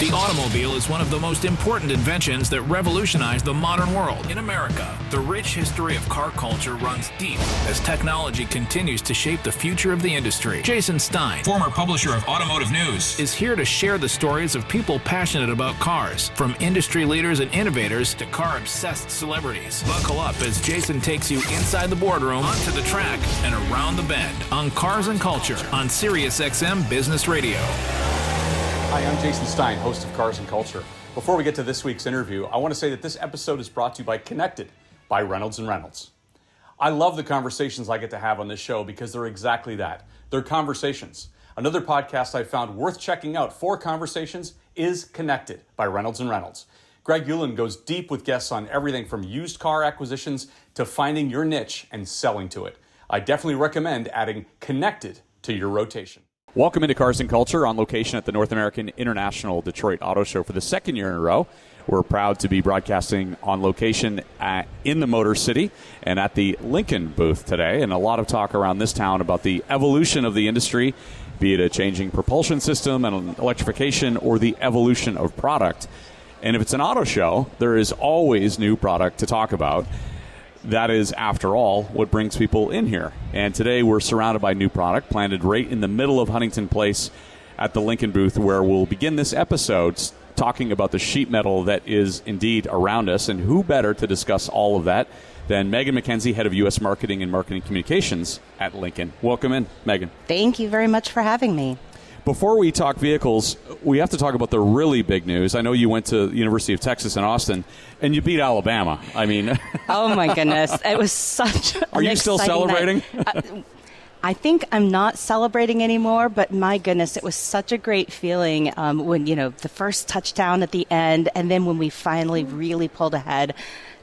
The automobile is one of the most important inventions that revolutionized the modern world. In America, the rich history of car culture runs deep as technology continues to shape the future of the industry. Jason Stein, former publisher of Automotive News, is here to share the stories of people passionate about cars, from industry leaders and innovators to car-obsessed celebrities. Buckle up as Jason takes you inside the boardroom, onto the track, and around the bend on Cars and Culture on SiriusXM Business Radio. Hi, I'm Jason Stein, host of Cars and Culture. Before we get to this week's interview, I want to say that this episode is brought to you by Connected by Reynolds & Reynolds. I love the conversations I get to have on this show because they're exactly that. They're conversations. Another podcast I found worth checking out for conversations is Connected by Reynolds & Reynolds. Greg Ulan goes deep with guests on everything from used car acquisitions to finding your niche and selling to it. I definitely recommend adding Connected to your rotation. Welcome into Cars and Culture, on location at the North American International Detroit Auto Show for the second year in a row. We're proud to be broadcasting on location in the Motor City and at the Lincoln booth today. And a lot of talk around this town about the evolution of the industry, be it a changing propulsion system and electrification or the evolution of product. And if it's an auto show, there is always new product to talk about. That is, after all, what brings people in here. And today we're surrounded by new product planted right in the middle of Huntington Place at the Lincoln booth, where we'll begin this episode talking about the sheet metal that is indeed around us. And who better to discuss all of that than Megan McKenzie, head of U.S. Marketing and Marketing Communications at Lincoln. Welcome in, Megan. Thank you very much for having me. Before we talk vehicles, we have to talk about the really big news. I know you went to the University of Texas in Austin, and you beat Alabama. I mean... Oh, my goodness. It was such an Are you still celebrating? I think I'm not celebrating anymore, but my goodness, it was such a great feeling when, the first touchdown at the end, and then when we finally really pulled ahead.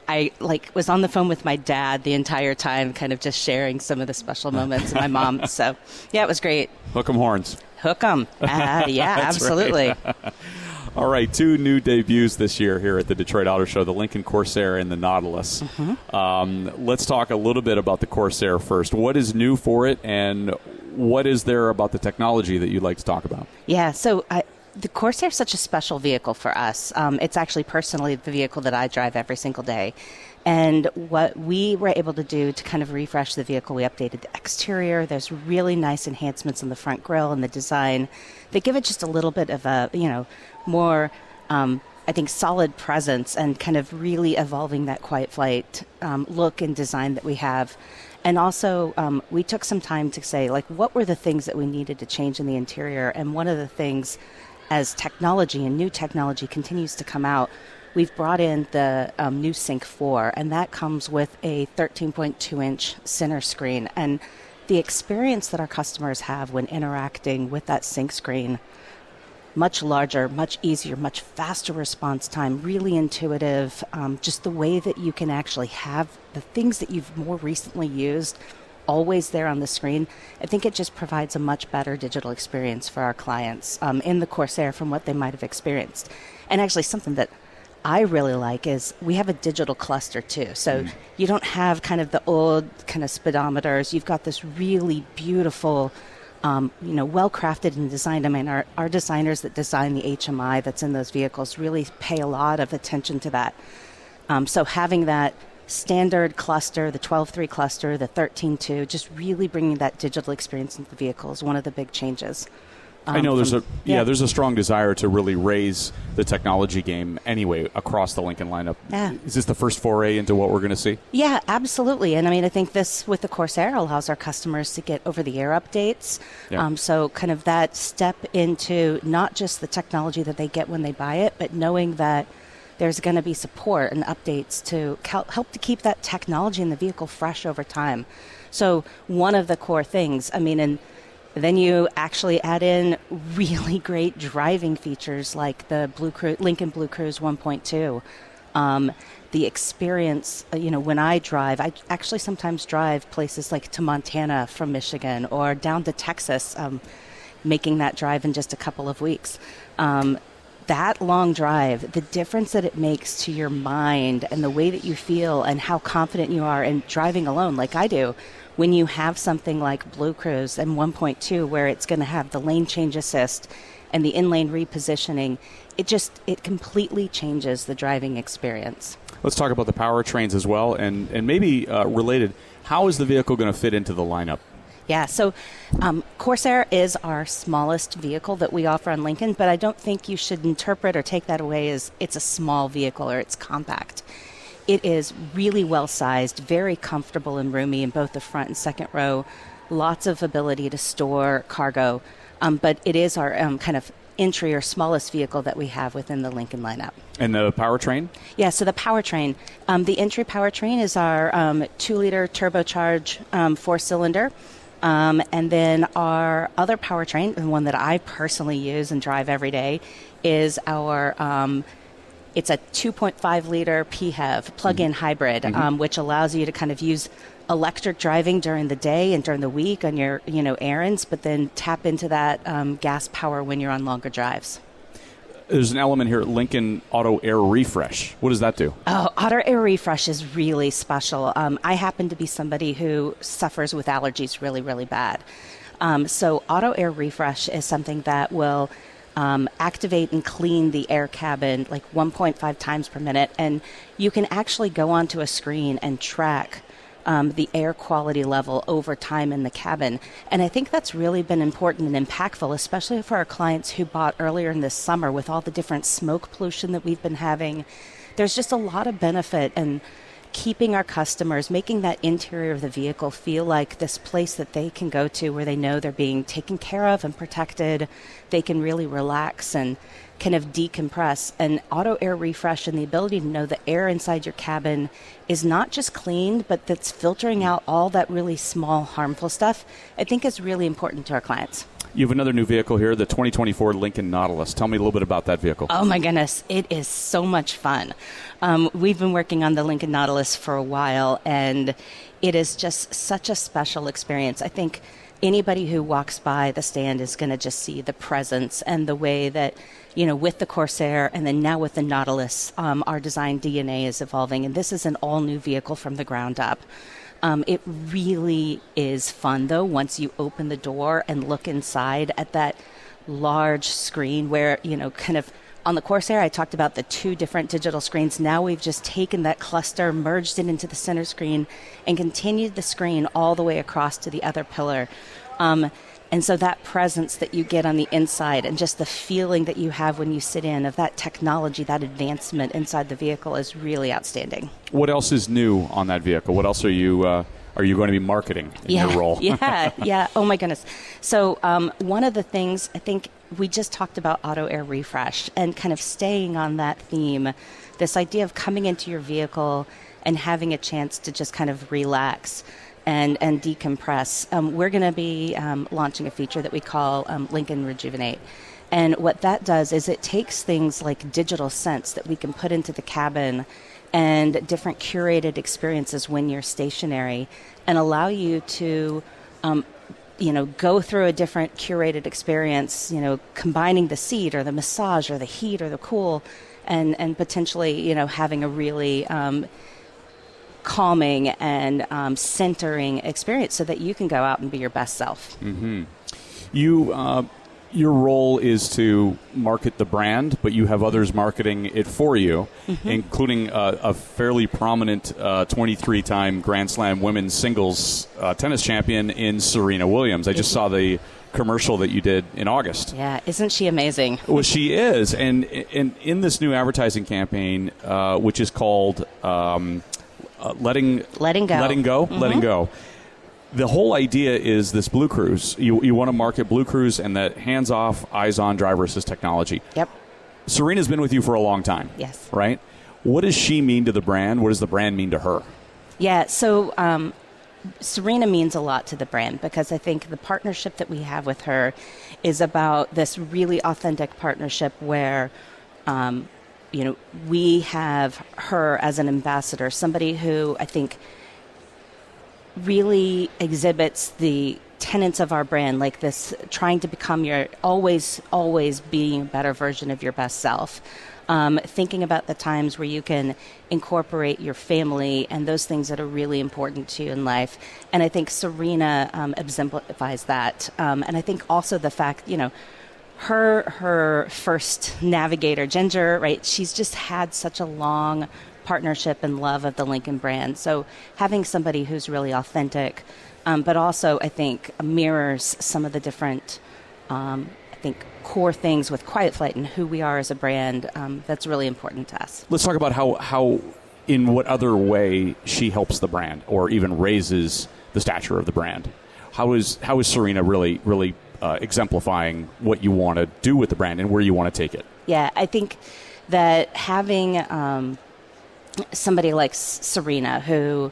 I was on the phone with my dad the entire time, kind of just sharing some of the special moments, and my mom. So, yeah, it was great. Hook 'em horns. Hook 'em. Yeah, absolutely. Right. All right, two new debuts this year here at the Detroit Auto Show, the Lincoln Corsair and the Nautilus. Mm-hmm. Let's talk a little bit about the Corsair first. What is new for it, and what is there about the technology that you'd like to talk about? Yeah, so the Corsair is such a special vehicle for us. It's actually personally the vehicle that I drive every single day. And what we were able to do to kind of refresh the vehicle, we updated the exterior. There's really nice enhancements in the front grille and the design that give it just a little bit of a, more, I think, solid presence, and kind of really evolving that quiet flight look and design that we have. And also, we took some time to say, what were the things that we needed to change in the interior? And one of the things, as technology and new technology continues to come out, we've brought in the new Sync 4, and that comes with a 13.2-inch center screen. And the experience that our customers have when interacting with that Sync screen, much larger, much easier, much faster response time, really intuitive, just the way that you can actually have the things that you've more recently used always there on the screen. I think it just provides a much better digital experience for our clients in the Corsair from what they might have experienced. And actually something that I really like is we have a digital cluster too. So you don't have kind of the old kind of speedometers. You've got this really beautiful, well-crafted and designed. I mean, our designers that design the HMI that's in those vehicles really pay a lot of attention to that. So having that standard cluster, the 12.3 cluster, the 13.2, just really bringing that digital experience into the vehicle is one of the big changes. I know there's a strong desire to really raise the technology game anyway across the Lincoln lineup. Yeah. Is this the first foray into what we're going to see? Yeah, absolutely. And I mean, I think this with the Corsair allows our customers to get over-the-air updates. Yeah. So kind of that step into not just the technology that they get when they buy it, but knowing that there's going to be support and updates to help to keep that technology in the vehicle fresh over time. So one of the core things, and then you actually add in really great driving features like the Lincoln Blue Cruise 1.2. The experience, when I drive, I actually sometimes drive places like to Montana from Michigan or down to Texas, making that drive in just a couple of weeks. That long drive, the difference that it makes to your mind and the way that you feel and how confident you are in driving alone like I do, when you have something like Blue Cruise and 1.2 where it's going to have the lane change assist and the in-lane repositioning, it completely changes the driving experience. Let's talk about the powertrains as well, and maybe related, how is the vehicle going to fit into the lineup? Yeah, so Corsair is our smallest vehicle that we offer on Lincoln, but I don't think you should interpret or take that away as it's a small vehicle or it's compact. It is really well-sized, very comfortable and roomy in both the front and second row, lots of ability to store cargo, but it is our kind of entry or smallest vehicle that we have within the Lincoln lineup. And the powertrain? Yeah, so the powertrain. The entry powertrain is our 2-liter turbocharged 4-cylinder. And then our other powertrain, the one that I personally use and drive every day, is our it's a 2.5-liter PHEV plug-in hybrid, which allows you to kind of use electric driving during the day and during the week on your errands, but then tap into that gas power when you're on longer drives. There's an element here at Lincoln Auto Air Refresh. What does that do? Oh, Auto Air Refresh is really special. I happen to be somebody who suffers with allergies really, really bad. So Auto Air Refresh is something that will activate and clean the air cabin like 1.5 times per minute. And you can actually go onto a screen and track the air quality level over time in the cabin. And I think that's really been important and impactful, especially for our clients who bought earlier in this summer with all the different smoke pollution that we've been having. There's just a lot of benefit in keeping our customers, making that interior of the vehicle feel like this place that they can go to where they know they're being taken care of and protected. They can really relax and kind of decompress. And Auto Air Refresh and the ability to know the air inside your cabin is not just cleaned, but that's filtering out all that really small harmful stuff, I think is really important to our clients. You have another new vehicle here, the 2024 Lincoln Nautilus. Tell me a little bit about that vehicle. Oh my goodness, it is so much fun. We've been working on the Lincoln Nautilus for a while, and it is just such a special experience. I think anybody who walks by the stand is going to just see the presence and the way that, with the Corsair and then now with the Nautilus, our design DNA is evolving, and this is an all-new vehicle from the ground up. It really is fun, though, once you open the door and look inside at that large screen where, kind of on the Corsair, I talked about the 2 different digital screens. Now we've just taken that cluster, merged it into the center screen, and continued the screen all the way across to the other pillar. And so that presence that you get on the inside and just the feeling that you have when you sit in of that technology, that advancement inside the vehicle is really outstanding. What else is new on that vehicle? What else are you going to be marketing in your role? Yeah. Oh, my goodness. So one of the things, I think we just talked about Auto Air Refresh and kind of staying on that theme, this idea of coming into your vehicle and having a chance to just kind of relax and decompress. We're going to be launching a feature that we call Lincoln Rejuvenate. And what that does is it takes things like digital sense that we can put into the cabin and different curated experiences when you're stationary and allow you to go through a different curated experience, combining the seat or the massage or the heat or the cool and potentially, having a really calming and centering experience so that you can go out and be your best self. Mm-hmm. Your role is to market the brand, but you have others marketing it for you, including a fairly prominent 23-time Grand Slam women's singles tennis champion in Serena Williams. I just saw the commercial that you did in August. Yeah, isn't she amazing? Well, she is. And in this new advertising campaign, which is called Letting Go. The whole idea is this Blue Cruise. You want to market Blue Cruise and that hands-off, eyes-on driver assist technology. Yep. Serena's been with you for a long time. Yes. Right? What does she mean to the brand? What does the brand mean to her? Yeah, so Serena means a lot to the brand because I think the partnership that we have with her is about this really authentic partnership where we have her as an ambassador, somebody who I think really exhibits the tenets of our brand, like this trying to become your always being a better version of your best self. Thinking about the times where you can incorporate your family and those things that are really important to you in life. And I think Serena exemplifies that. And I think also the fact, her first navigator, Ginger, right? She's just had such a long partnership and love of the Lincoln brand. So having somebody who's really authentic, but also I think mirrors some of the different, I think, core things with Quiet Flight and who we are as a brand, that's really important to us. Let's talk about how in what other way she helps the brand or even raises the stature of the brand. How is Serena really exemplifying what you want to do with the brand and where you want to take it? Yeah, I think that having somebody like Serena, who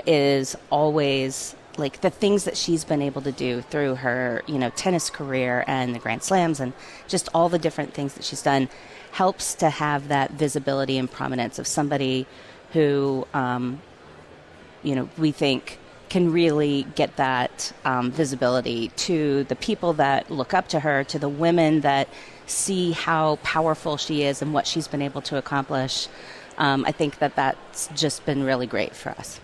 is always like the things that she's been able to do through her, tennis career and the Grand Slams and just all the different things that she's done, helps to have that visibility and prominence of somebody who, we think can really get that visibility to the people that look up to her, to the women that see how powerful she is and what she's been able to accomplish. I think that's just been really great for us.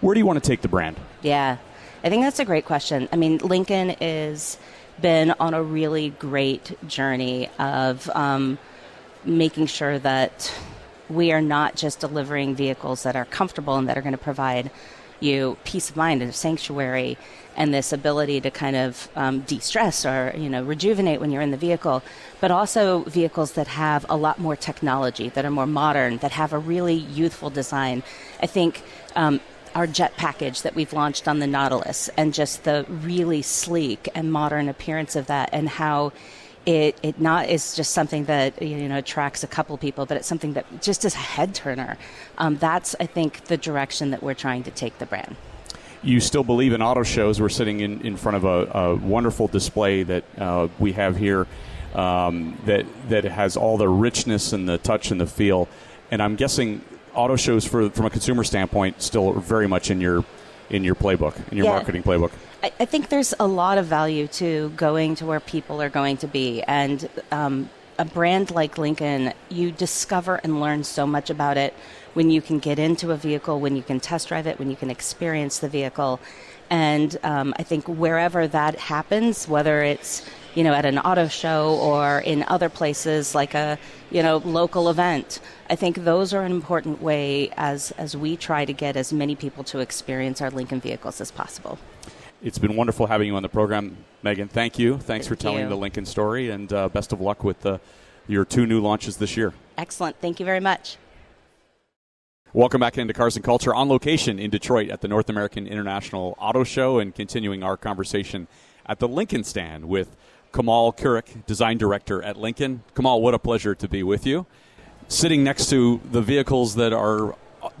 Where do you want to take the brand? Yeah, I think that's a great question. I mean, Lincoln has been on a really great journey of making sure that we are not just delivering vehicles that are comfortable and that are going to provide you peace of mind and a sanctuary and this ability to kind of de-stress or, rejuvenate when you're in the vehicle, but also vehicles that have a lot more technology, that are more modern, that have a really youthful design. I think our jet package that we've launched on the Nautilus and just the really sleek and modern appearance of that and how it not is just something that attracts a couple people, but it's something that just is a head turner. That's, I think, the direction that we're trying to take the brand. You still believe in auto shows. We're sitting in front of a wonderful display that we have here that has all the richness and the touch and the feel. And I'm guessing auto shows, from a consumer standpoint, still very much in your playbook, in your marketing playbook. I think there's a lot of value to going to where people are going to be. And a brand like Lincoln, you discover and learn so much about it when you can get into a vehicle, when you can test drive it, when you can experience the vehicle. And I think wherever that happens, whether it's at an auto show or in other places like a local event, I think those are an important way as we try to get as many people to experience our Lincoln vehicles as possible. It's been wonderful having you on the program, Megan. Thank you. Thanks for telling the Lincoln story, and best of luck with your 2 new launches this year. Excellent. Thank you very much. Welcome back into Cars and Culture, on location in Detroit at the North American International Auto Show, and continuing our conversation at the Lincoln stand with Kemal Curic, Design Director at Lincoln. Kemal, what a pleasure to be with you. Sitting next to the vehicles that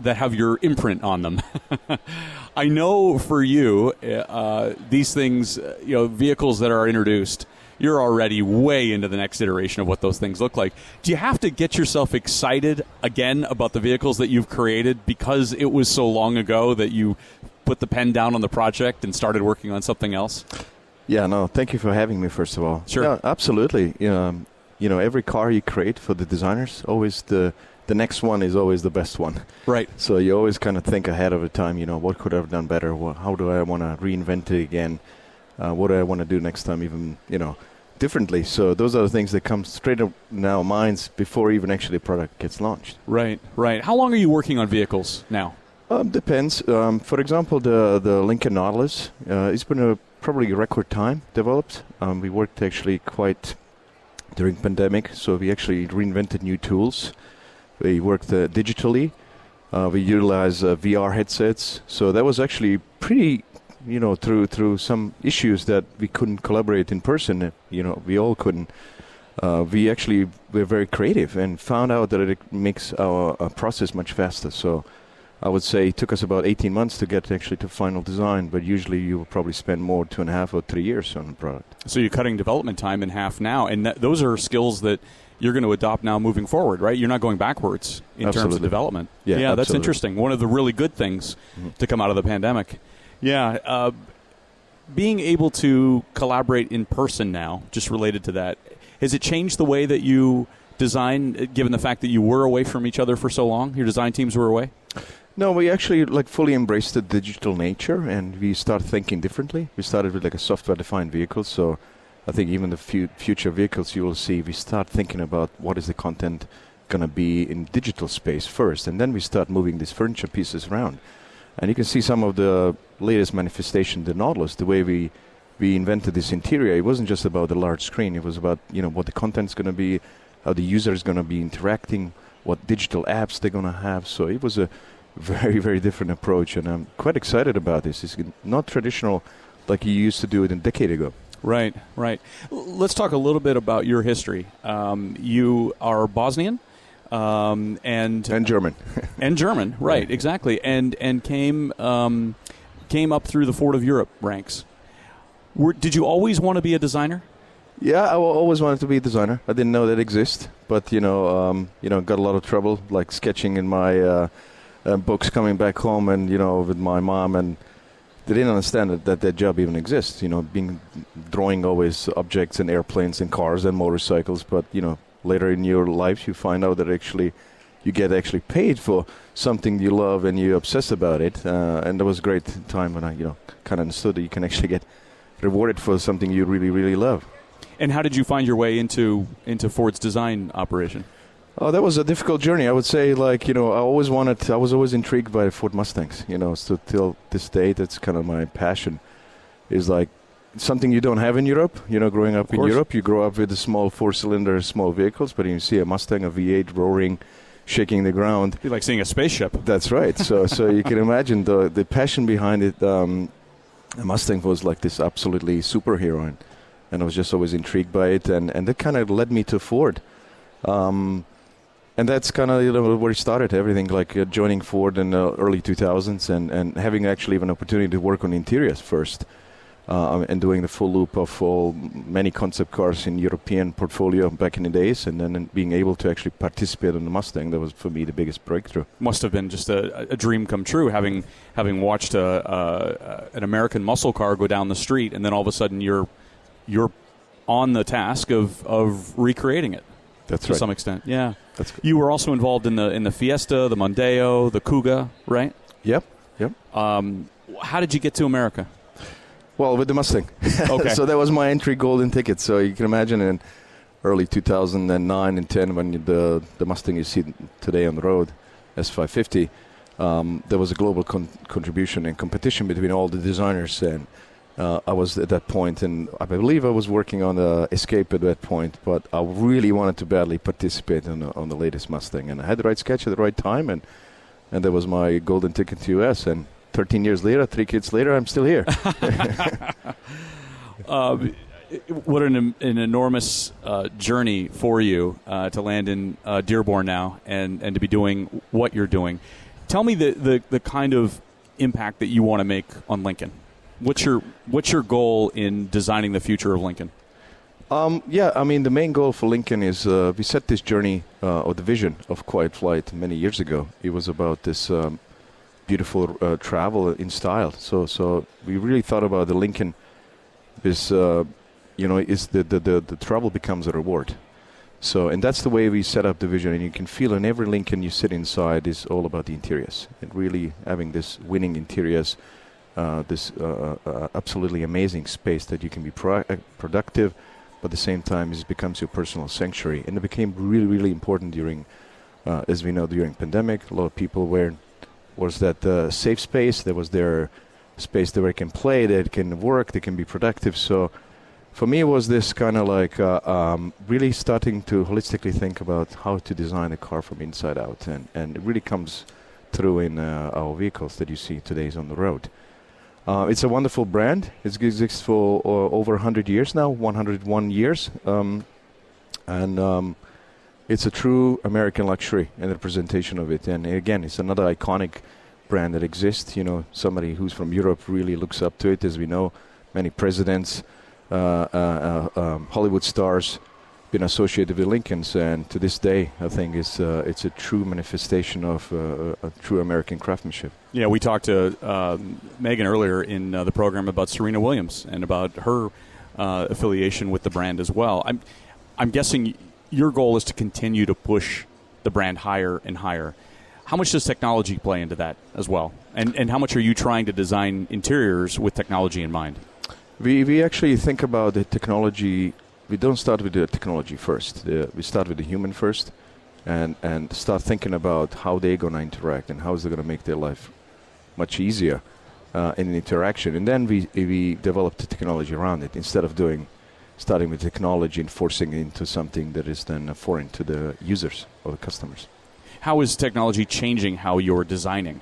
have your imprint on them. I know for you, these things, vehicles that are introduced, you're already way into the next iteration of what those things look like. Do you have to get yourself excited again about the vehicles that you've created because it was so long ago that you put the pen down on the project and started working on something else? Yeah, no, thank you for having me, first of all. Sure. Yeah, absolutely. Every car you create for the designers, always the next one is always the best one. Right. So you always kind of think ahead of the time, what could I have done better? How do I want to reinvent it again? What do I want to do next time even, differently? So those are the things that come straight up in our minds before even actually the product gets launched. Right. How long are you working on vehicles now? Depends. For example, the Lincoln Nautilus, it's been probably a record time developed. We worked actually quite during pandemic, so we actually reinvented new tools. We worked digitally. We utilized VR headsets. So that was actually pretty, through some issues that we couldn't collaborate in person. We all couldn't. We actually were very creative and found out that it makes our process much faster. So I would say it took us about 18 months to get actually to final design, but usually you will probably spend more 2.5 or 3 years on the product. So you're cutting development time in half now, and those are skills that you're going to adopt now moving forward, right? You're not going backwards in terms of development. Yeah, that's interesting. One of the really good things to come out of the pandemic. Yeah, being able to collaborate in person now, just related to that, has it changed the way that you design, given the fact that you were away from each other for so long? Your design teams were away? No, we actually fully embraced the digital nature, and we started thinking differently. We started with a software-defined vehicle, so I think even the future vehicles you will see, we start thinking about what is the content going to be in digital space first, and then we start moving these furniture pieces around. And you can see some of the latest manifestation, the Nautilus, the way we invented this interior. It wasn't just about the large screen. It was about, what the content's going to be, how the user is going to be interacting, what digital apps they're going to have. So it was a very, very different approach, and I'm quite excited about this. It's not traditional like you used to do it a decade ago. Right. Let's talk a little bit about your history. You are Bosnian, and German. And German, right? Exactly. And came up through the Ford of Europe ranks. Did you always want to be a designer? Yeah, I always wanted to be a designer. I didn't know that exists, but got a lot of trouble, like sketching in my books coming back home, and with my mom, and they didn't understand that job even exists. Drawing always objects and airplanes and cars and motorcycles, but later in your life you find out that actually you get paid for something you love and you obsess about it, and that was a great time when I kind of understood that you can actually get rewarded for something you really, really love. And how did you find your way into Ford's design operation? Oh, that was a difficult journey. I would say, I was always intrigued by Ford Mustangs. So till this day, that's kind of my passion. Is like something you don't have in Europe. Growing up in Europe, you grow up with the small four-cylinder, small vehicles, but you see a Mustang, a V8 roaring, shaking the ground. It'd be like seeing a spaceship. That's right. So you can imagine the passion behind it. A Mustang was like this absolutely superhero, and I was just always intrigued by it, and that kind of led me to Ford. And that's kind of where it started, everything, like joining Ford in the early 2000s and having actually an opportunity to work on interiors first, and doing the full loop of many concept cars in European portfolio back in the days, and then being able to actually participate in the Mustang. That was, for me, the biggest breakthrough. Must have been just a dream come true, having watched an American muscle car go down the street, and then all of a sudden you're on the task of recreating it. That's to right. some extent, yeah. That's good. You were also involved in the Fiesta, the Mondeo, the Kuga, right? Yep. How did you get to America? Well, with the Mustang. Okay. So that was my entry golden ticket. So you can imagine in early 2009 and 10, when the Mustang you see today on the road, S550, there was a global contribution and competition between all the designers, and I was at that point, and I believe I was working on Escape at that point, but I really wanted to badly participate on the latest Mustang, and I had the right sketch at the right time, and that was my golden ticket to US, and 13 years later, 3 kids later, I'm still here. What an enormous journey for you to land in Dearborn now and to be doing what you're doing. Tell me the kind of impact that you want to make on Lincoln. What's your goal in designing the future of Lincoln? The main goal for Lincoln is we set this journey or the vision of Quiet Flight many years ago. It was about this beautiful travel in style. So we really thought about the Lincoln is is the travel becomes a reward. So, and that's the way we set up the vision, and you can feel in every Lincoln you sit inside is all about the interiors, and really having this winning interiors. This absolutely amazing space that you can be productive, but at the same time it becomes your personal sanctuary. And it became really, really important during, as we know, during pandemic. A lot of people was that safe space. There was their space where they can play, they can work, they can be productive. So for me, it was this kind of like really starting to holistically think about how to design a car from inside out. And it really comes through in our vehicles that you see today on the road. It's a wonderful brand. It exists for over 100 years now, 101 years. And it's a true American luxury and representation of it. And again, it's another iconic brand that exists. Somebody who's from Europe really looks up to it. As we know, many presidents, Hollywood stars been associated with Lincolns, and to this day, I think it's a true manifestation of a true American craftsmanship. Yeah, we talked to Megan earlier in the program about Serena Williams and about her affiliation with the brand as well. I'm guessing your goal is to continue to push the brand higher and higher. How much does technology play into that as well? And how much are you trying to design interiors with technology in mind? We actually think about the technology. We don't start with the technology first. We start with the human first, and start thinking about how they're going to interact and how is it going to make their life much easier in an interaction. And then we develop the technology around it instead of starting with technology and forcing it into something that is then foreign to the users or the customers. How is technology changing how you're designing?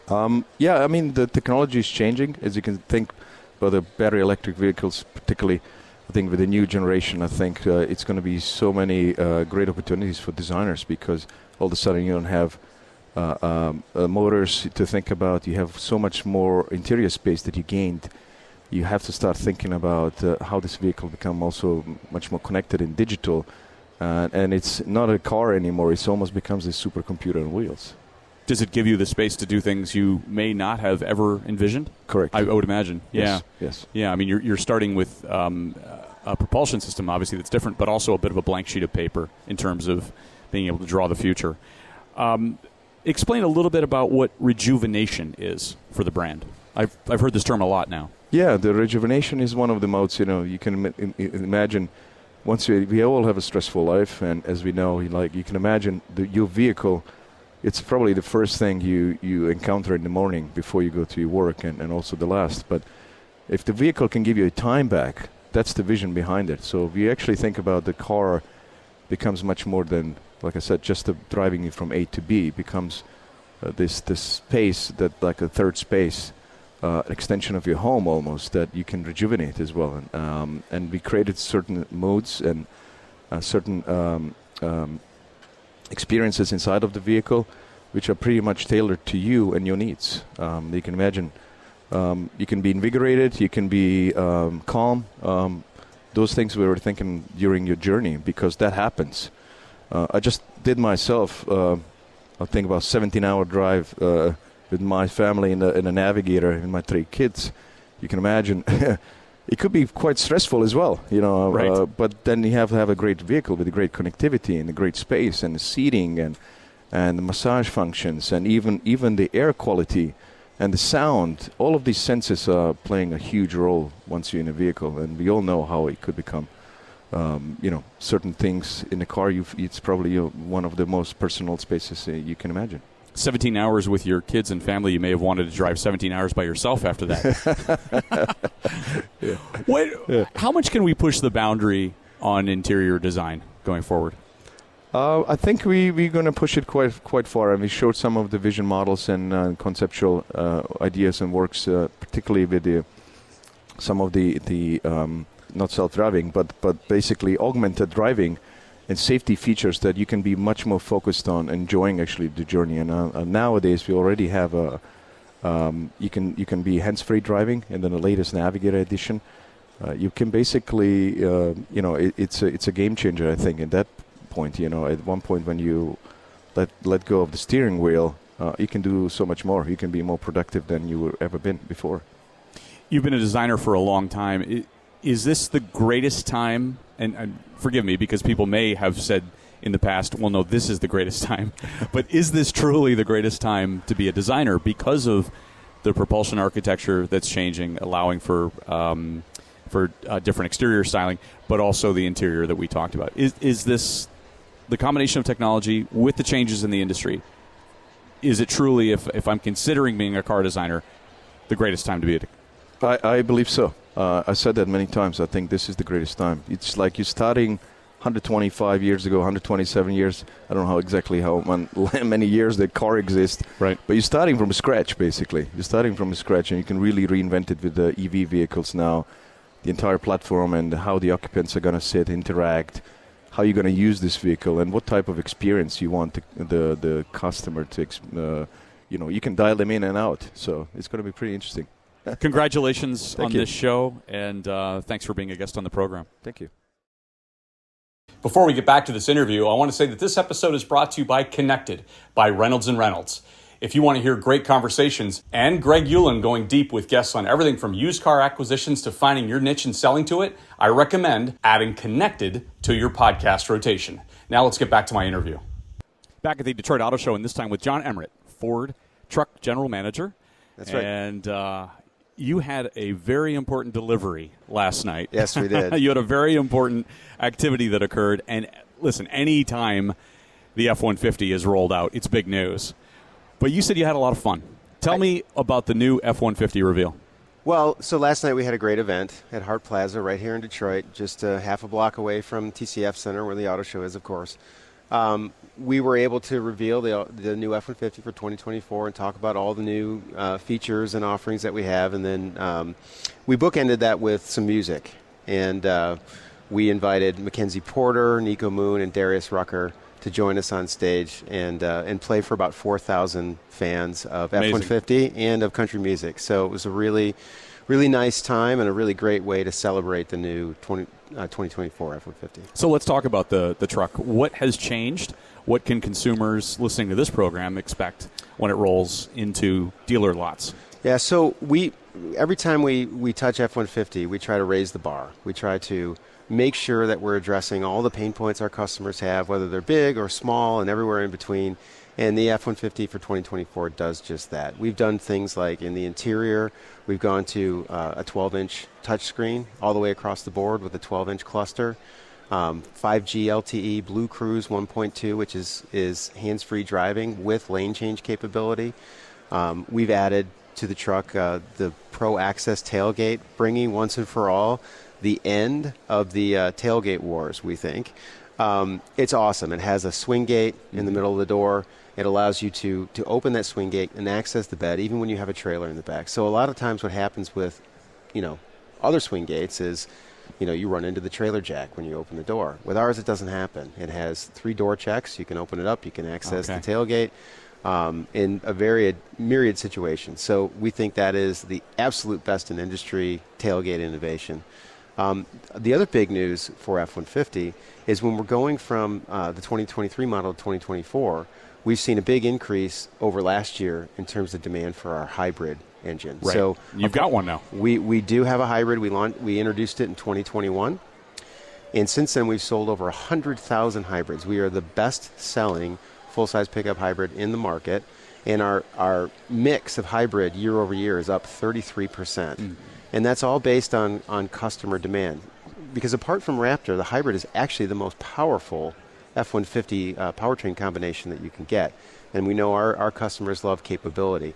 The technology is changing. As you can think about the battery electric vehicles, particularly, I think with the new generation, I think it's going to be so many great opportunities for designers, because all of a sudden you don't have motors to think about. You have so much more interior space that you gained. You have to start thinking about how this vehicle become also much more connected and digital. And it's not a car anymore. It almost becomes a supercomputer on wheels. Does it give you the space to do things you may not have ever envisioned? Correct. I would imagine. Yes. Yeah. Yes. Yeah. I mean, you're starting with a propulsion system, obviously, that's different, but also a bit of a blank sheet of paper in terms of being able to draw the future. Explain a little bit about what rejuvenation is for the brand. I've heard this term a lot now. Yeah, the rejuvenation is one of the modes. You can imagine. Once we all have a stressful life, and as we know, you can imagine your vehicle. It's probably the first thing you encounter in the morning before you go to your work, and also the last. But if the vehicle can give you a time back, that's the vision behind it. So if you actually think about the car, becomes much more than, like I said, just driving it from A to B. It becomes this space that, like a third space, extension of your home almost, that you can rejuvenate as well. And we created certain modes and certain experiences inside of the vehicle, which are pretty much tailored to you and your needs. You can imagine you can be invigorated, you can be calm. Those things we were thinking during your journey, because that happens. I just did myself, I think about 17-hour drive with my family in a Navigator and my 3 kids. You can imagine it could be quite stressful as well, Right. But then you have to have a great vehicle with a great connectivity and a great space and the seating and the massage functions and even the air quality and the sound. All of these senses are playing a huge role once you're in a vehicle, and we all know how it could become. Certain things in a car, it's probably one of the most personal spaces you can imagine. 17 hours with your kids and family, you may have wanted to drive 17 hours by yourself after that. Yeah. How much can we push the boundary on interior design going forward? I think we're going to push it quite far, and we showed some of the vision models and conceptual ideas and works, particularly with some of the not self-driving, but basically augmented driving and safety features that you can be much more focused on enjoying actually the journey. And nowadays we already have you can be hands-free driving, and then the latest Navigator edition. You can basically it's a game changer, I think, at that point. At one point when you let go of the steering wheel, you can do so much more. You can be more productive than you were ever been before. You've been a designer for a long time. Is this the greatest time? And forgive me, because people may have said in the past, well, no, this is the greatest time. But is this truly the greatest time to be a designer because of the propulsion architecture that's changing, allowing for different exterior styling, but also the interior that we talked about? Is this the combination of technology with the changes in the industry? Is it truly, if I'm considering being a car designer, the greatest time to be a designer? I believe so. I said that many times. I think this is the greatest time. It's like you're starting 125 years ago, 127 years. I don't know exactly how many years the car exists. Right. But you're starting from scratch, basically. You're starting from scratch, and you can really reinvent it with the EV vehicles now. The entire platform and how the occupants are going to sit, interact, how you're going to use this vehicle, and what type of experience you want the customer to, you can dial them in and out. So it's going to be pretty interesting. Congratulations on you. this show, and thanks for being a guest on the program. Thank you. Before we get back to this interview, I want to say that this episode is brought to you by Connected by Reynolds & Reynolds. If you want to hear great conversations and Greg Ulan going deep with guests on everything from used car acquisitions to finding your niche and selling to it, I recommend adding Connected to your podcast rotation. Now let's get back to my interview. Back at the Detroit Auto Show, and this time with John Emmert, Ford Truck General Manager. That's right. And you had a very important delivery last night. Yes, we did. You had a very important activity that occurred. And listen, any time the F-150 is rolled out, it's big news. But you said you had a lot of fun. Tell me about the new F-150 reveal. Well, so last night we had a great event at Hart Plaza right here in Detroit, just half a block away from TCF Center where the auto show is, of course. We were able to reveal the new F-150 for 2024 and talk about all the new features and offerings that we have. And then we bookended that with some music. And we invited McKenzie Porter, Nico Moon, and Darius Rucker to join us on stage and play for about 4,000 fans of F-150 and of country music. So it was a really, really nice time and a really great way to celebrate the new 2024 F-150. So let's talk about the truck. What has changed? What can consumers listening to this program expect when it rolls into dealer lots? Yeah, so every time we touch F-150, we try to raise the bar. We try to make sure that we're addressing all the pain points our customers have, whether they're big or small and everywhere in between. And the F-150 for 2024 does just that. We've done things like in the interior, we've gone to a 12-inch touchscreen all the way across the board with a 12-inch cluster. 5G LTE Blue Cruise 1.2, which is hands-free driving with lane change capability. We've added to the truck the Pro Access tailgate, bringing once and for all the end of the tailgate wars, we think. It's awesome. It has a swing gate in the middle of the door. It allows you to open that swing gate and access the bed, even when you have a trailer in the back. So a lot of times what happens with, other swing gates is, you run into the trailer jack when you open the door. With ours, it doesn't happen. It has 3 door checks. You can open it up. You can access the tailgate in a myriad situations. So we think that is the absolute best in industry tailgate innovation. The other big news for F-150 is when we're going from the 2023 model to 2024, we've seen a big increase over last year in terms of demand for our hybrid engine. Right. So you've got one now. We do have a hybrid. We introduced it in 2021. And since then, we've sold over 100,000 hybrids. We are the best-selling full-size pickup hybrid in the market. And our mix of hybrid year over year is up 33%. And that's all based on customer demand. Because apart from Raptor, the hybrid is actually the most powerful F-150 powertrain combination that you can get. And we know our customers love capability.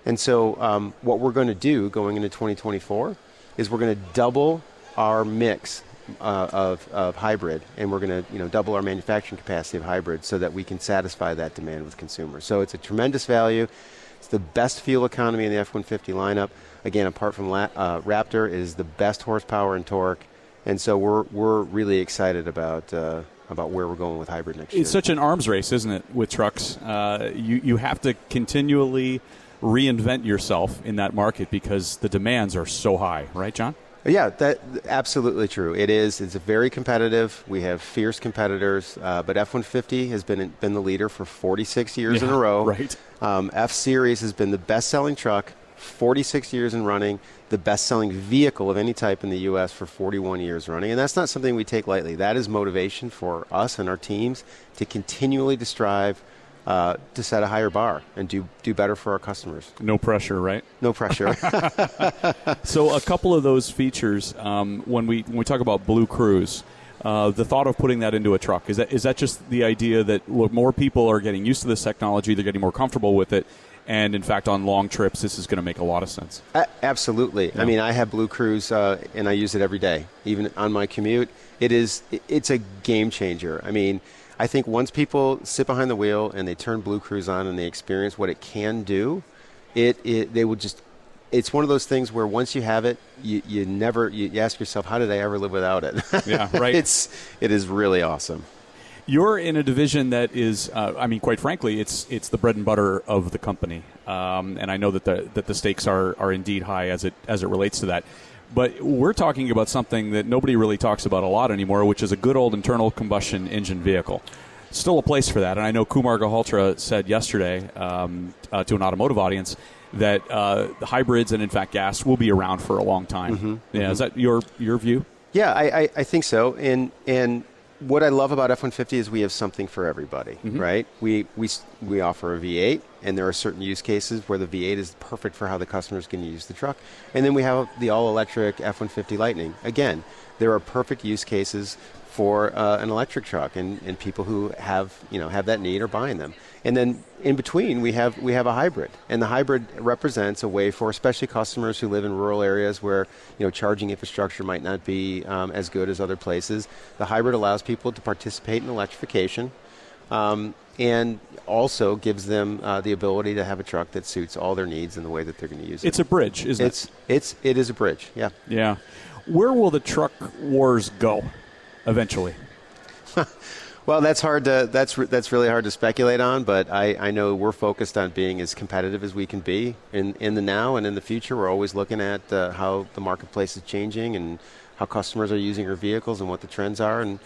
And so what we're going to do going into 2024 is we're going to double our mix of hybrid, and we're going to double our manufacturing capacity of hybrid so that we can satisfy that demand with consumers. So it's a tremendous value. It's the best fuel economy in the F-150 lineup. Again, apart from Raptor, it is the best horsepower and torque. And so we're really excited about where we're going with hybrid next year. It's such an arms race, isn't it, with trucks? You have to continually reinvent yourself in that market because the demands are so high, right, John? Yeah, that's absolutely true. It is. It's very competitive. We have fierce competitors, but F-150 has been the leader for 46 years in a row. Right. F-Series has been the best-selling truck 46 years in running, the best-selling vehicle of any type in the U.S. for 41 years running, and that's not something we take lightly. That is motivation for us and our teams to continually to strive to set a higher bar and do better for our customers. No pressure, right? No pressure. So a couple of those features, when we talk about Blue Cruise, the thought of putting that into a truck, is that just the idea that more people are getting used to this technology, they're getting more comfortable with it, and in fact on long trips this is going to make a lot of sense? Absolutely. Yeah. I mean, I have Blue Cruise and I use it every day, even on my commute. It's a game changer. I mean, I think once people sit behind the wheel and they turn Blue Cruise on and they experience what it can do, they will just. It's one of those things where once you have it, you ask yourself, how did I ever live without it? Yeah, right. It is really awesome. You're in a division that is, quite frankly, it's the bread and butter of the company, and I know that the stakes are indeed high as it relates to that. But we're talking about something that nobody really talks about a lot anymore, which is a good old internal combustion engine vehicle. Still a place for that, and I know Kumar Galhotra said yesterday to an automotive audience that hybrids and in fact gas will be around for a long time. Mm-hmm. Yeah, mm-hmm. Is that your view? Yeah, I think so, and what I love about F-150 is we have something for everybody, right? We offer a V8, and there are certain use cases where the V8 is perfect for how the customers can use the truck. And then we have the all-electric F-150 Lightning. Again, there are perfect use cases for an electric truck, and people who have that need are buying them. And then in between, we have a hybrid, and the hybrid represents a way for especially customers who live in rural areas where charging infrastructure might not be as good as other places. The hybrid allows people to participate in electrification, and also gives them the ability to have a truck that suits all their needs in the way that they're going to use it. It's a bridge, isn't it? It is a bridge. Yeah. Yeah. Where will the truck wars go eventually? Well, that's really hard to speculate on, but I know we're focused on being as competitive as we can be in the now and in the future. We're always looking at how the marketplace is changing and how customers are using our vehicles and what the trends are, and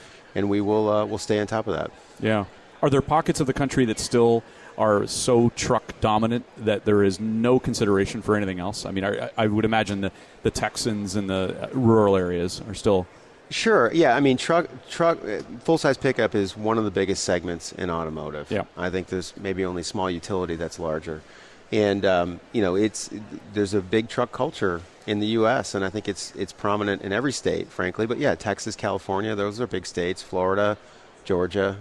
we'll stay on top of that. Yeah. Are there pockets of the country that still are so truck dominant that there is no consideration for anything else? I mean, I would imagine the Texans and the rural areas are still... Sure. Yeah. I mean, truck full-size pickup is one of the biggest segments in automotive. Yeah. I think there's maybe only small utility that's larger, and there's a big truck culture in the U.S. and I think it's prominent in every state, frankly. But yeah, Texas, California, those are big states. Florida, Georgia,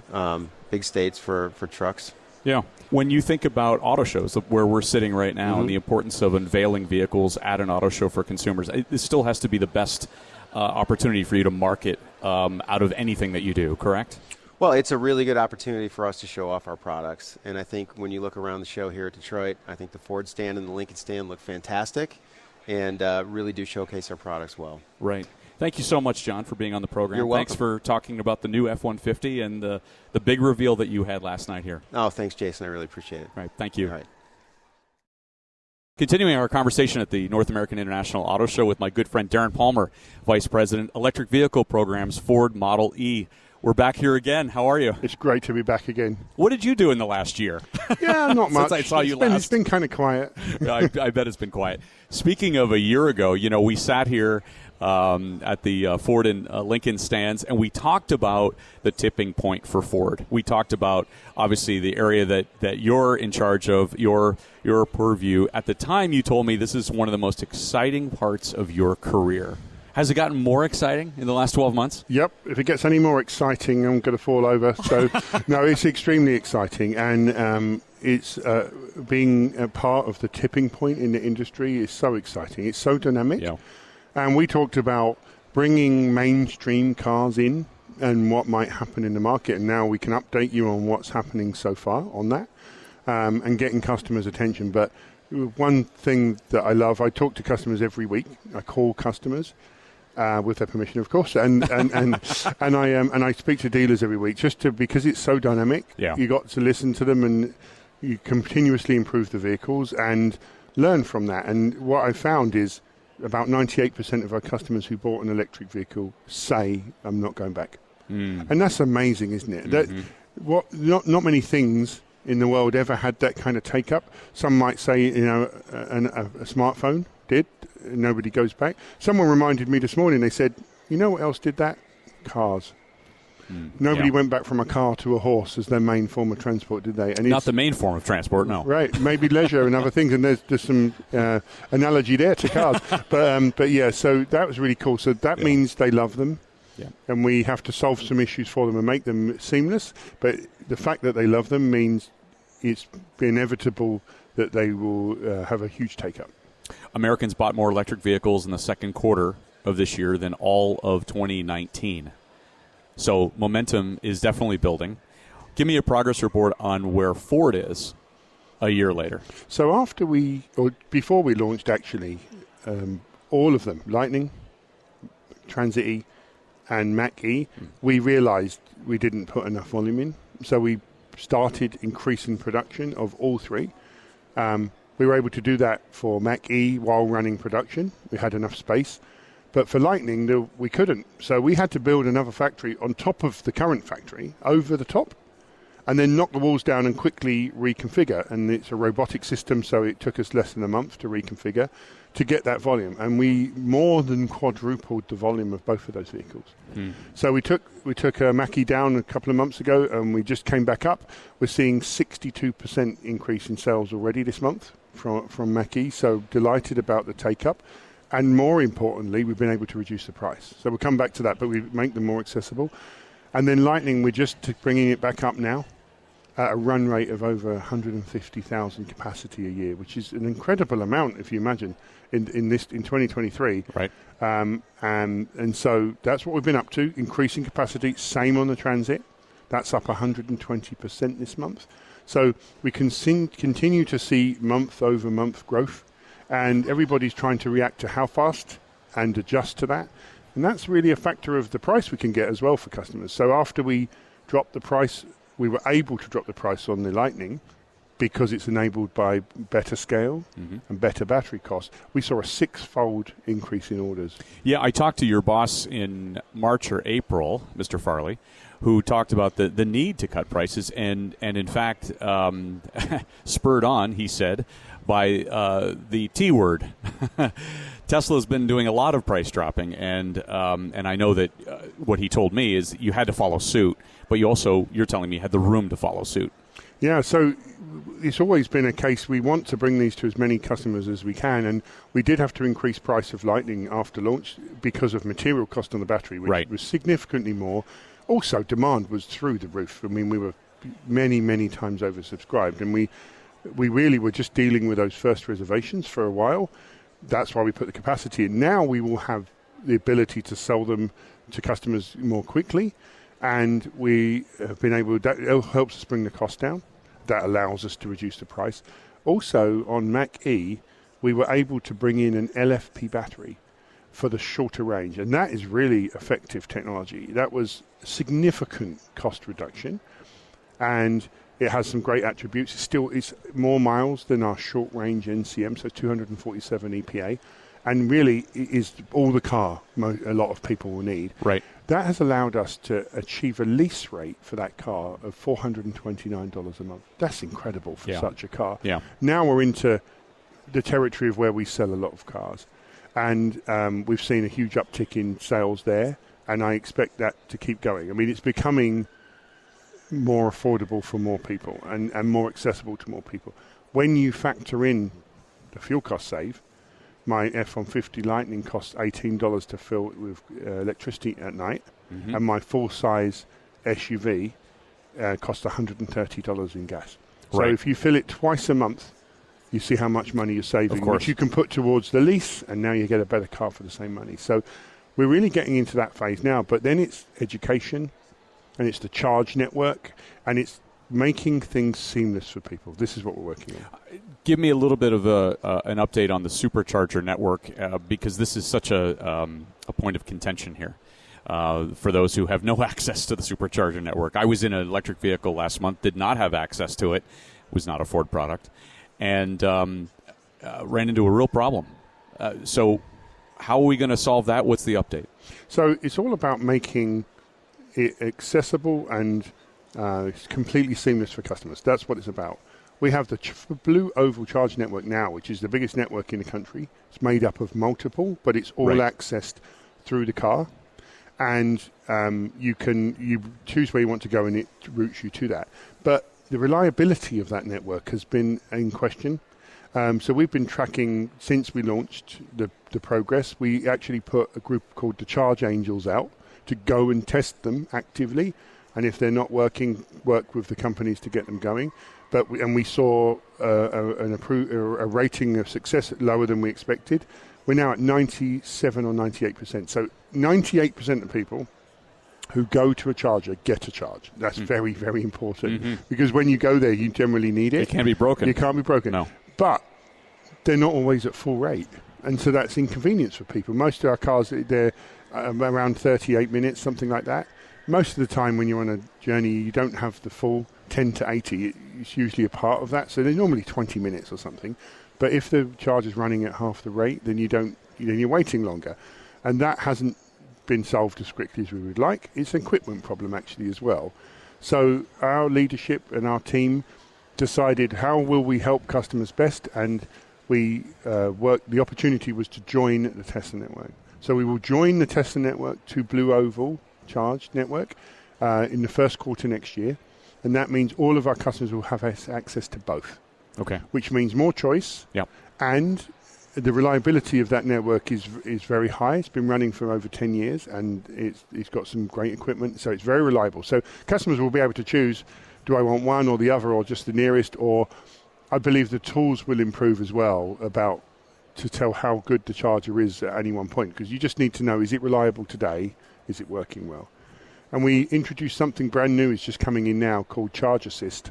big states for trucks. Yeah. When you think about auto shows, where we're sitting right now, and the importance of unveiling vehicles at an auto show for consumers, it still has to be the best opportunity for you to market out of anything that you do, correct? Well, it's a really good opportunity for us to show off our products. And I think when you look around the show here at Detroit, I think the Ford stand and the Lincoln stand look fantastic and really do showcase our products well. Right. Thank you so much, John, for being on the program. You're welcome. Thanks for talking about the new F-150 and the big reveal that you had last night here. Oh, thanks, Jason. I really appreciate it. All right. Thank you. All right. Continuing our conversation at the North American International Auto Show with my good friend Darren Palmer, Vice President, Electric Vehicle Programs, Ford Model E. We're back here again. How are you? It's great to be back again. What did you do in the last year? Yeah, not much. Since I saw you last. It's been kind of quiet. I bet it's been quiet. Speaking of a year ago, we sat here at the Ford and Lincoln stands, and we talked about the tipping point for Ford. We talked about, obviously, the area that you're in charge of, your purview. At the time, you told me this is one of the most exciting parts of your career. Has it gotten more exciting in the last 12 months? Yep. If it gets any more exciting, I'm going to fall over. So, no, it's extremely exciting. And it's being a part of the tipping point in the industry is so exciting. It's so dynamic. Yeah. And we talked about bringing mainstream cars in and what might happen in the market. And now we can update you on what's happening so far on that and getting customers' attention. But one thing that I love, I talk to customers every week. I call customers. With their permission, of course, and I speak to dealers every week because it's so dynamic. Yeah. You got to listen to them, and you continuously improve the vehicles and learn from that. And what I found is about 98% of our customers who bought an electric vehicle say, "I'm not going back," and that's amazing, isn't it? Mm-hmm. Not many things in the world ever had that kind of take up. Some might say, a smartphone did. Nobody goes back. Someone reminded me this morning, they said, you know what else did that? Cars. Nobody went back from a car to a horse as their main form of transport, did they? And not the main form of transport, no. Right, maybe leisure and other things, and there's some analogy there to cars. But yeah, so that was really cool. So that means they love them, and we have to solve some issues for them and make them seamless. But the fact that they love them means it's inevitable that they will have a huge take-up. Americans bought more electric vehicles in the second quarter of this year than all of 2019. So momentum is definitely building. Give me a progress report on where Ford is a year later. So before we launched, actually, all of them, Lightning, Transit E, and Mach-E, we realized we didn't put enough volume in. So we started increasing production of all three. We were able to do that for Mach-E while running production. We had enough space. But for Lightning, we couldn't. So we had to build another factory on top of the current factory, over the top. and then knock the walls down and quickly reconfigure. And it's a robotic system, so it took us less than a month to reconfigure to get that volume. And we more than quadrupled the volume of both of those vehicles. So we took Mackie down a couple of months ago, and we just came back up. We're seeing 62% increase in sales already this month from Mackie, so delighted about the take-up. And more importantly, we've been able to reduce the price. So we'll come back to that, but we make them more accessible. And then Lightning, we're just bringing it back up now at a run rate of over 150,000 capacity a year, which is an incredible amount, if you imagine, in 2023. Right. And so that's what we've been up to, increasing capacity. Same on the Transit. That's up 120% this month. So we can continue to see month-over-month growth, and everybody's trying to react to how fast and adjust to that. And that's really a factor of the price we can get as well for customers. So after we dropped the price, we were able to drop the price on the Lightning because it's enabled by better scale and better battery costs. We saw a 6-fold increase in orders. Yeah, I talked to your boss in March or April, Mr. Farley, who talked about the need to cut prices, and in fact, spurred on, he said, by the T word. Tesla's been doing a lot of price dropping, and I know that what he told me is you had to follow suit, but you're telling me you had the room to follow suit. Yeah, so it's always been a case we want to bring these to as many customers as we can, and we did have to increase price of Lightning after launch because of material cost on the battery, which was significantly more. Also, demand was through the roof. I mean, we were many, many times oversubscribed, and we really were just dealing with those first reservations for a while. That's why we put the capacity in. Now we will have the ability to sell them to customers more quickly, and we have been able to, that helps us bring the cost down. That allows us to reduce the price. Also, on Mach-E, we were able to bring in an LFP battery for the shorter range, and that is really effective technology. That was significant cost reduction, and it has some great attributes. It's more miles than our short-range NCM, so 247 EPA, and really it is all the car a lot of people will need. Right. That has allowed us to achieve a lease rate for that car of $429 a month. That's incredible for such a car. Yeah. Now we're into the territory of where we sell a lot of cars, and we've seen a huge uptick in sales there, and I expect that to keep going. I mean, it's becoming more affordable for more people and more accessible to more people. When you factor in the fuel cost save, my F-150 Lightning costs $18 to fill it with electricity at night, and my full-size SUV costs $130 in gas. So if you fill it twice a month, you see how much money you're saving, which you can put towards the lease, and now you get a better car for the same money. So we're really getting into that phase now, but then it's education, and it's the charge network, and it's making things seamless for people. This is what we're working on. Give me a little bit of an update on the supercharger network, because this is such a point of contention here for those who have no access to the supercharger network. I was in an electric vehicle last month, did not have access to it. It was not a Ford product, and ran into a real problem. So how are we going to solve that? What's the update? So it's all about making it accessible and it's completely seamless for customers. That's what it's about. We have the Blue Oval Charge Network now, which is the biggest network in the country. It's made up of multiple, but it's all accessed through the car. And you choose where you want to go, and it routes you to that. But the reliability of that network has been in question. So we've been tracking since we launched the progress. We actually put a group called the Charge Angels out to go and test them actively, and if they're not working, work with the companies to get them going. And we saw a rating of success lower than we expected. We're now at 97 or 98%. So 98% of people who go to a charger get a charge. That's very, very important, because when you go there, you generally need it. It can't be broken. It can't be broken. No. But they're not always at full rate, and so that's inconvenience for people. Most of our cars, they're around 38 minutes, something like that. Most of the time when you're on a journey, you don't have the full 10 to 80. It's usually a part of that, so they're normally 20 minutes or something. But if the charger's running at half the rate, then you're waiting longer. And that hasn't been solved as quickly as we would like. It's an equipment problem actually as well. So our leadership and our team decided how will we help customers best, and we the opportunity was to join the Tesla network. So we will join the Tesla network to Blue Oval Charge network in the first quarter next year, and that means all of our customers will have access to both. Okay. Which means more choice. Yep. And the reliability of that network is very high. It's been running for over 10 years, and it's got some great equipment, so it's very reliable. So customers will be able to choose, do I want one or the other or just the nearest, or I believe the tools will improve as well to tell how good the charger is at any one point, because you just need to know, is it reliable today? Is it working well? And we introduced something brand new, it's just coming in now, called Charge Assist.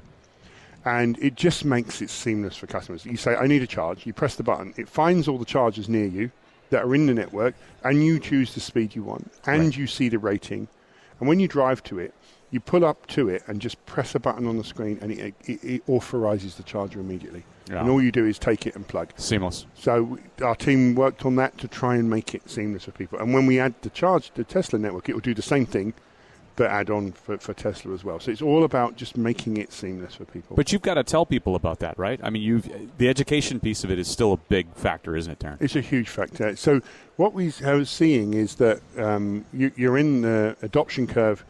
And it just makes it seamless for customers. You say, I need a charge. You press the button. It finds all the chargers near you that are in the network, and you choose the speed you want, and you see the rating. And when you drive to it, you pull up to it and just press a button on the screen, and it authorizes the charger immediately. Yeah. And all you do is take it and plug. Seamless. So our team worked on that to try and make it seamless for people. And when we add the Tesla network, it will do the same thing, but add on for Tesla as well. So it's all about just making it seamless for people. But you've got to tell people about that, right? I mean, the education piece of it is still a big factor, isn't it, Darren? It's a huge factor. So what we are seeing is that you're in the adoption curve.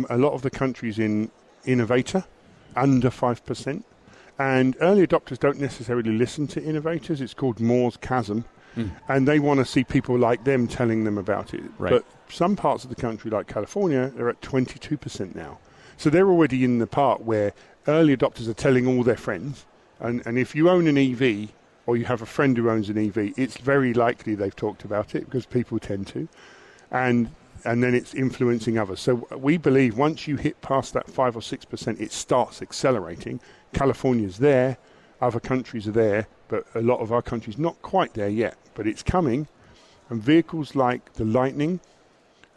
A lot of the countries in innovator, under 5%. And early adopters don't necessarily listen to innovators. It's called Moore's Chasm. And they want to see people like them telling them about it. Right. But some parts of the country, like California, are at 22% now. So they're already in the part where early adopters are telling all their friends. And if you own an EV, or you have a friend who owns an EV, it's very likely they've talked about it, because people tend to. And then it's influencing others. So we believe once you hit past that 5 or 6%, it starts accelerating. California's there, other countries are there, but a lot of our countries not quite there yet. But it's coming, and vehicles like the Lightning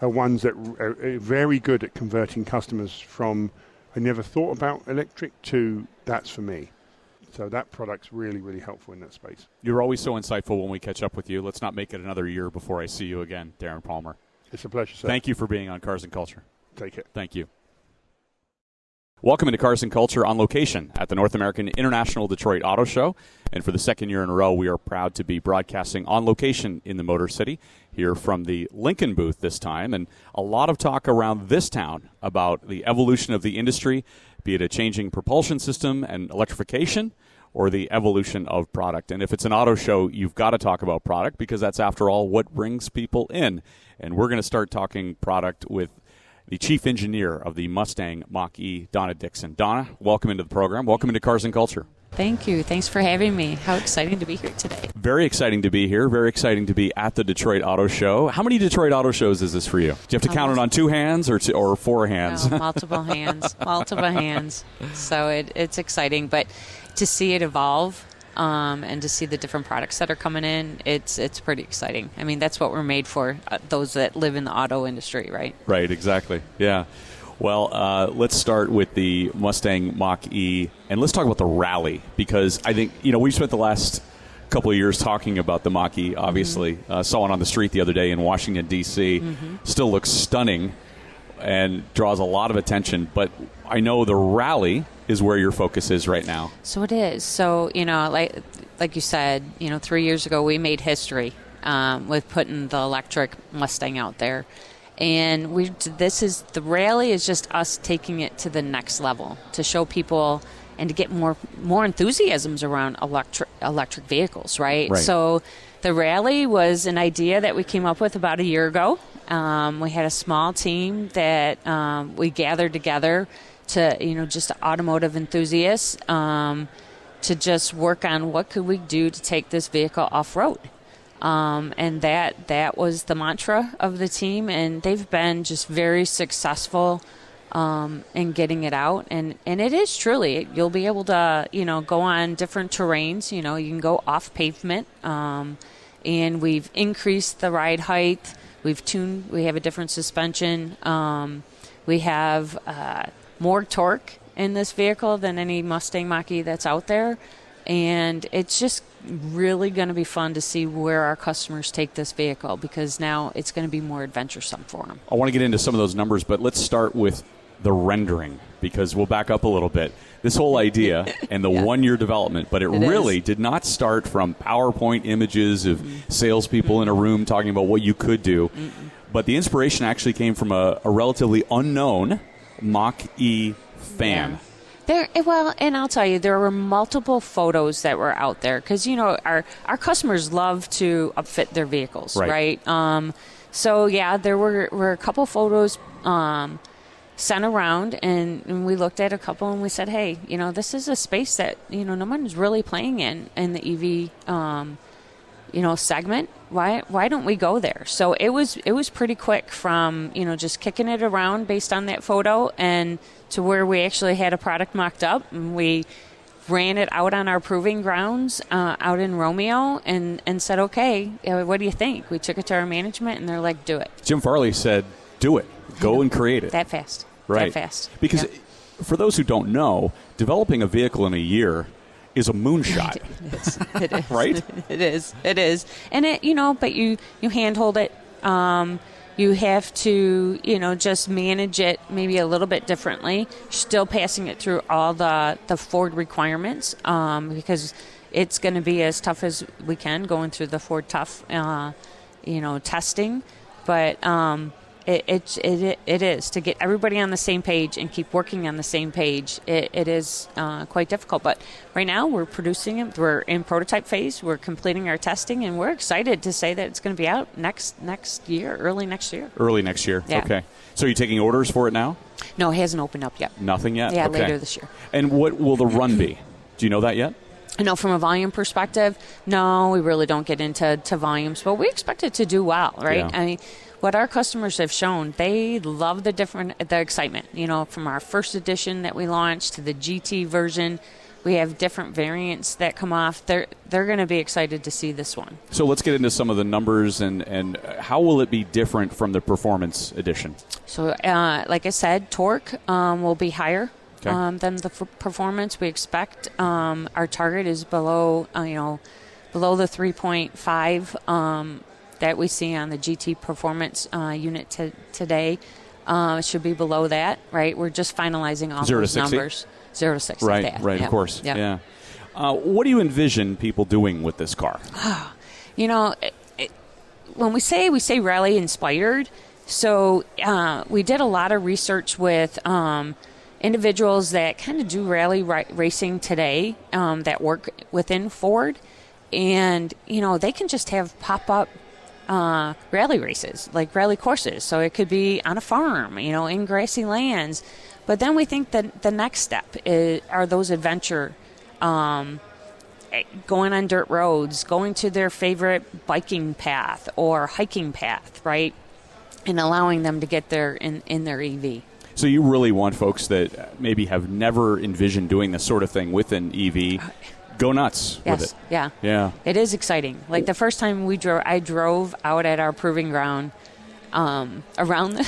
are ones that are very good at converting customers from, I never thought about electric, to that's for me. So that product's really, really helpful in that space. You're always so insightful when we catch up with you. Let's not make it another year before I see you again, Darren Palmer. It's a pleasure, sir. Thank you for being on Cars and Culture. Take it. Thank you. Welcome into Cars and Culture on location at the North American International Detroit Auto Show. And for the second year in a row, we are proud to be broadcasting on location in the Motor City, here from the Lincoln booth this time. And a lot of talk around this town about the evolution of the industry, be it a changing propulsion system and electrification, or the evolution of product. And if it's an auto show, you've got to talk about product, because that's, after all, what brings people in. And we're going to start talking product with the chief engineer of the Mustang Mach-E, Donna Dickson. Donna, welcome into the program. Welcome into Cars and Culture. Thank you. Thanks for having me. How exciting to be here today. Very exciting to be here. Very exciting to be at the Detroit Auto Show. How many Detroit Auto Shows is this for you? Do you have to count it on 2 hands or 4 hands? No, multiple hands. Multiple hands. So it's exciting. But to see it evolve and to see the different products that are coming in, it's pretty exciting. I mean, that's what we're made for, those that live in the auto industry, right? Right, exactly. Yeah. Well, let's start with the Mustang Mach-E, and let's talk about the Rally, because I think, we've spent the last couple of years talking about the Mach-E, obviously. Saw one on the street the other day in Washington, D.C. Still looks stunning and draws a lot of attention, but I know the Rally is where your focus is right now. So it is. So, like you said, 3 years ago we made history with putting the electric Mustang out there. And the Rally is just us taking it to the next level, to show people and to get more enthusiasms around electric vehicles, right? So the Rally was an idea that we came up with about a year ago. We had a small team that we gathered together to, just automotive enthusiasts, to just work on what could we do to take this vehicle off-road. And that was the mantra of the team, and they've been just very successful in getting it out. And it is truly, you'll be able to, go on different terrains. You can go off pavement, and we've increased the ride height. We have a different suspension. We have more torque in this vehicle than any Mustang Mach-E that's out there. And it's just really going to be fun to see where our customers take this vehicle, because now it's going to be more adventuresome for them. I want to get into some of those numbers, but let's start with the rendering, because we'll back up a little bit. This whole idea and the one-year development, but it really did not start from PowerPoint images of salespeople in a room talking about what you could do. But the inspiration actually came from a relatively unknown Mach-E fan. Well, and I'll tell you, there were multiple photos that were out there because, our customers love to upfit their vehicles, right? So, there were a couple photos sent around, and we looked at a couple and we said, hey, this is a space that, no one's really playing in the EV, segment. Why don't we go there? So it was pretty quick from, just kicking it around based on that photo and to where we actually had a product mocked up, and we ran it out on our proving grounds out in Romeo and said, okay, what do you think? We took it to our management, and they're like, do it. Jim Farley said, do it. Go and create it. That fast. Right. That fast. Because for those who don't know, developing a vehicle in a year is a moonshot. It is. Right? It is. And but you handhold it. You have to, just manage it maybe a little bit differently, still passing it through all the Ford requirements, because it's going to be as tough as we can going through the Ford Tough, testing. But it is to get everybody on the same page and keep working on the same page. It is quite difficult, but right now we're producing it. We're in prototype phase. We're completing our testing, and we're excited to say that it's going to be out next year, early next year. Early next year. Yeah. Okay. So are you taking orders for it now? No, it hasn't opened up yet. Nothing yet. Yeah, okay. later this year. And what will the run be? Do you know that yet? No, from a volume perspective, no, we really don't get into volumes, but we expect it to do well, right? Yeah. I mean, what our customers have shown, they love the excitement. From our first edition that we launched to the GT version, we have different variants that come off. They're going to be excited to see this one. So let's get into some of the numbers and how will it be different from the Performance Edition? So, like I said, torque will be higher than the Performance. We expect our target is below the 3.5. That we see on the GT Performance unit today. It should be below that, right? We're just finalizing all those numbers. 0 to 60. Right, that. right, Yeah. of course. Yeah. Yeah. What do you envision people doing with this car? When we say rally inspired, so we did a lot of research with individuals that kind of do rally racing today that work within Ford, and they can just have pop-up rally races, like rally courses. So it could be on a farm, in grassy lands. But then we think that the next step are those adventure, going on dirt roads, going to their favorite biking path or hiking path, right? And allowing them to get there in their EV. So you really want folks that maybe have never envisioned doing this sort of thing with an EV go nuts with it. Yeah. It is exciting. Like the first time I drove out at our proving ground around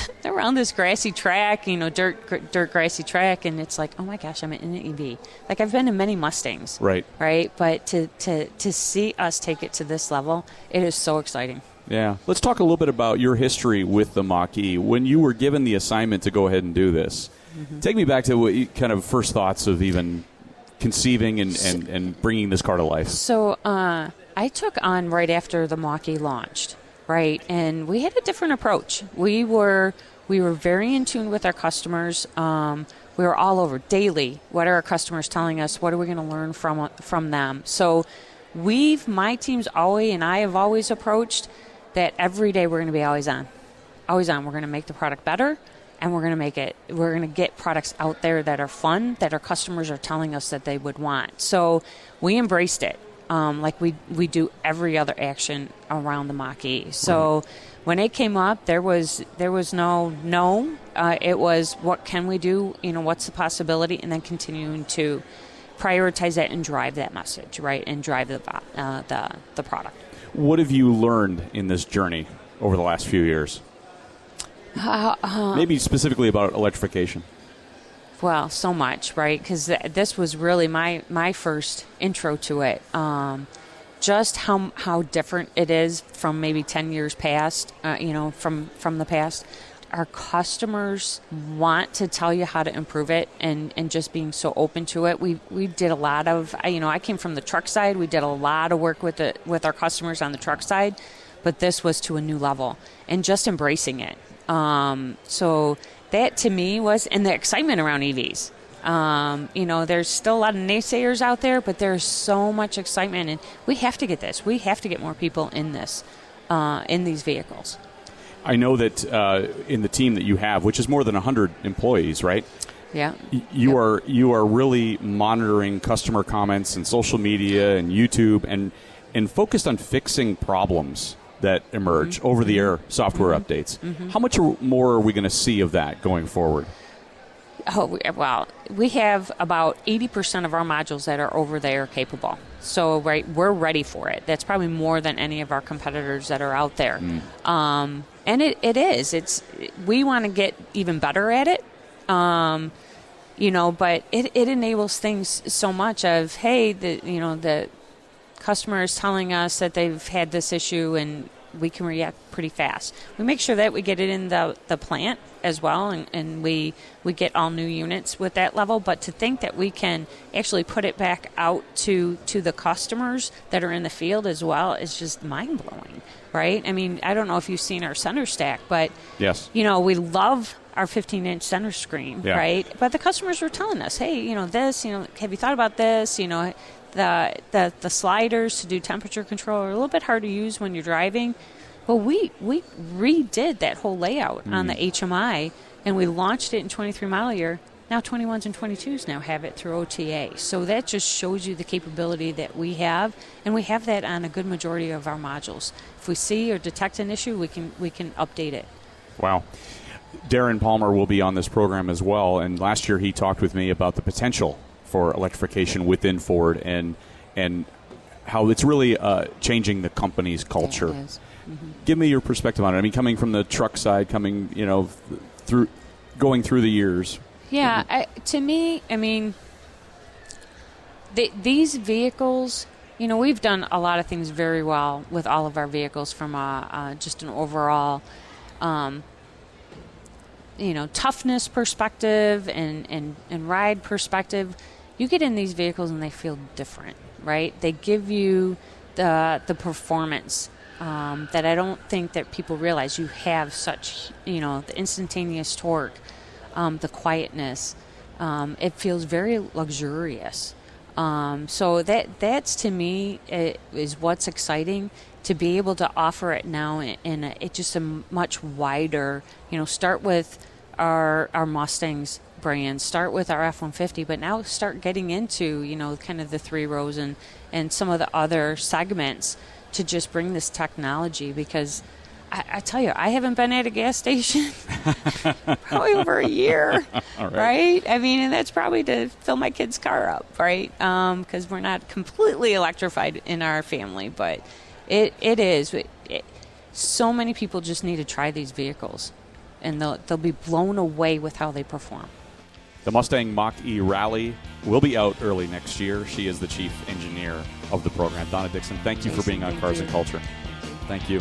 this grassy track, dirt grassy track, and it's like, oh my gosh, I'm in an EV. Like I've been in many Mustangs, right? But to see us take it to this level, it is so exciting. Yeah. Let's talk a little bit about your history with the Mach-E. When you were given the assignment to go ahead and do this, take me back to what kind of first thoughts of even conceiving and bringing this car to life. So I took on right after the Mach-E launched, right? And we had a different approach. We were very in tune with our customers. We were all over daily. What are our customers telling us? What are we going to learn from them? So my team's always, and I have always approached that every day we're going to be always on. We're going to make the product better. And we're going to get products out there that are fun, that our customers are telling us that they would want. So we embraced it, like we do every other action around the Mach-E. So when it came up, there was no. It was what can we do? What's the possibility? And then continuing to prioritize that and drive that message, right? And drive the product. What have you learned in this journey over the last few years? Maybe specifically about electrification. Well, so much, right? Because this was really my first intro to it. Just how different it is from maybe 10 years past, from the past. our customers want to tell you how to improve it, and just being so open to it. We did a lot of, I came from the truck side. We did a lot of work with our customers on the truck side, but this was to a new level, and just embracing it. So that to me was, and the excitement around EVs. There's still a lot of naysayers out there, but there's so much excitement, and we have to get this. We have to get more people in this, in these vehicles. I know that in the team that you have, which is more than 100 employees, right? Yeah. You are really monitoring customer comments and social media and YouTube and focused on fixing problems that emerge over the air software updates. How much more are we going to see of that going forward? Oh, well, we have about 80% of our modules that are over-the-air capable. So, right, we're ready for it. That's probably more than any of our competitors that are out there. And it is. We want to get even better at it. But it enables things so much of, hey, the customer is telling us that they've had this issue, and we can react pretty fast. We make sure that we get it in the plant as well, and we get all new units with that level. But to think that we can actually put it back out to the customers that are in the field as well is just mind-blowing, right? I mean, I don't know if you've seen our center stack, but yes, we love our 15-inch center screen, right? But the customers were telling us, hey, this, have you thought about this? The sliders to do temperature control are a little bit hard to use when you're driving. Well, we redid that whole layout on the HMI, and we launched it in 23 model year. Now 21s and 22s now have it through OTA. So that just shows you the capability that we have, and we have that on a good majority of our modules. If we see or detect an issue, we can update it. Wow. Darren Palmer will be on this program as well, and last year he talked with me about the potential for electrification within Ford and how it's really changing the company's culture. Yeah, it is. Give me your perspective on it. I mean, coming from the truck side, going through the years. Yeah, to me, I mean, these vehicles, we've done a lot of things very well with all of our vehicles from just an overall, toughness perspective and ride perspective. You get in these vehicles and they feel different, right? They give you the performance that I don't think that people realize. You have such, the instantaneous torque, the quietness. It feels very luxurious. So that's to me is what's exciting, to be able to offer it now in just a much wider. Start with our Mustangs brand, start with our F-150, but now start getting into kind of the 3 rows and some of the other segments to just bring this technology, because I tell you, I haven't been at a gas station probably over a year, right? I mean, and that's probably to fill my kid's car up, right? Because we're not completely electrified in our family, but it is. So many people just need to try these vehicles, and they'll be blown away with how they perform. The Mustang Mach-E Rally will be out early next year. She is the chief engineer of the program. Donna Dickson, thank you for being on Cars and Culture. Thank you.